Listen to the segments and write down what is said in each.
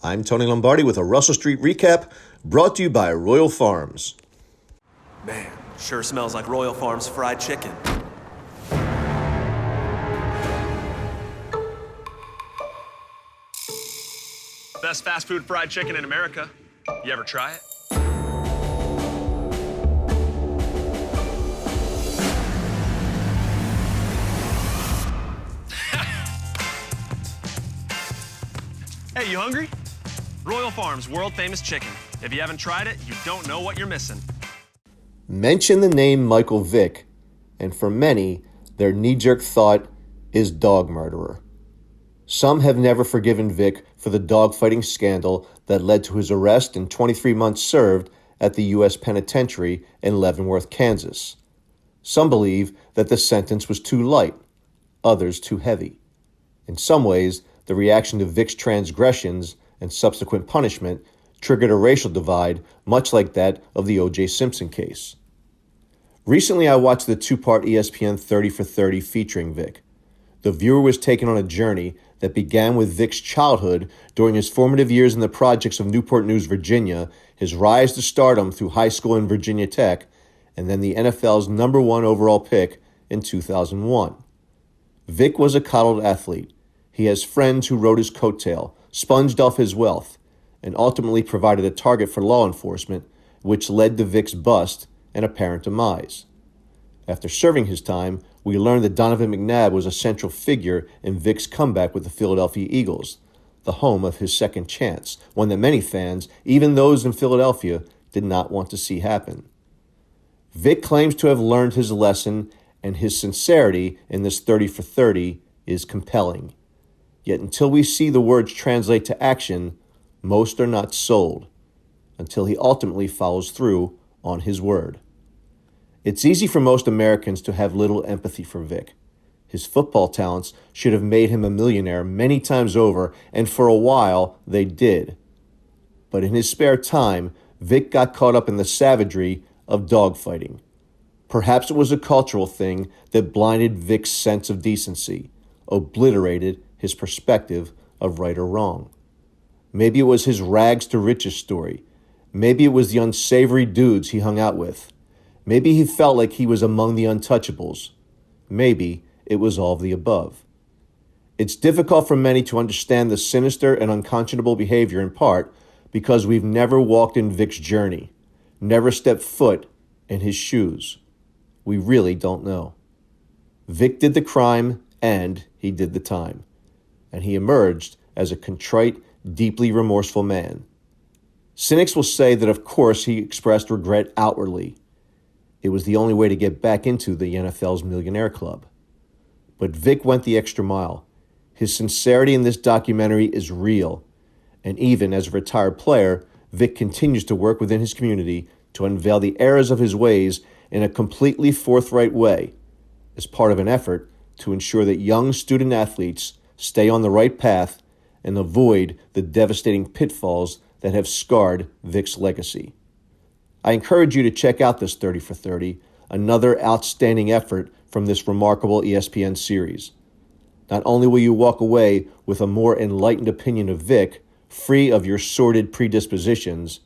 I'm Tony Lombardi with a Russell Street recap brought to you by Royal Farms. Man, sure smells like Royal Farms fried chicken. Best fast food fried chicken in America. You ever try it? Hey, you hungry? Royal Farms world famous chicken. If you haven't tried it, you don't know what you're missing. Mention the name Michael Vick, and for many, their knee-jerk thought is dog murderer. Some have never forgiven Vick for the dogfighting scandal that led to his arrest and 23 months served at the U.S. Penitentiary in Leavenworth, Kansas. Some believe that the sentence was too light, others too heavy. In some ways, the reaction to Vick's transgressions and subsequent punishment triggered a racial divide much like that of the O.J. Simpson case. Recently, I watched the two-part ESPN 30 for 30 featuring Vick. The viewer was taken on a journey that began with Vick's childhood during his formative years in the projects of Newport News, Virginia, his rise to stardom through high school and Virginia Tech, and then the NFL's #1 overall pick in 2001. Vick was a coddled athlete. He has friends who rode his coattail, sponged off his wealth, and ultimately provided a target for law enforcement, which led to Vick's bust and apparent demise. After serving his time, we learned that Donovan McNabb was a central figure in Vick's comeback with the Philadelphia Eagles, the home of his second chance, one that many fans, even those in Philadelphia, did not want to see happen. Vick claims to have learned his lesson, and his sincerity in this 30 for 30 is compelling. Yet until we see the words translate to action, most are not sold, until he ultimately follows through on his word. It's easy for most Americans to have little empathy for Vick. His football talents should have made him a millionaire many times over, and for a while they did. But in his spare time, Vick got caught up in the savagery of dogfighting. Perhaps it was a cultural thing that blinded Vick's sense of decency, obliterated his perspective of right or wrong. Maybe it was his rags to riches story. Maybe it was the unsavory dudes he hung out with. Maybe he felt like he was among the untouchables. Maybe it was all of the above. It's difficult for many to understand the sinister and unconscionable behavior in part because we've never walked in Vick's journey, never stepped foot in his shoes. We really don't know. Vick did the crime and he did the time. And he emerged as a contrite, deeply remorseful man. Cynics will say that of course he expressed regret outwardly. It was the only way to get back into the NFL's Millionaire Club. But Vick went the extra mile. His sincerity in this documentary is real. And even as a retired player, Vick continues to work within his community to unveil the errors of his ways in a completely forthright way, as part of an effort to ensure that young student athletes stay on the right path and avoid the devastating pitfalls that have scarred Vick's legacy. I encourage you to check out this 30 for 30, another outstanding effort from this remarkable ESPN series. Not only will you walk away with a more enlightened opinion of Vick, free of your sordid predispositions,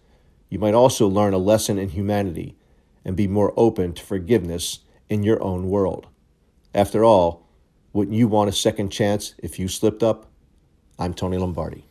you might also learn a lesson in humanity and be more open to forgiveness in your own world. After all, wouldn't you want a second chance if you slipped up? I'm Tony Lombardi.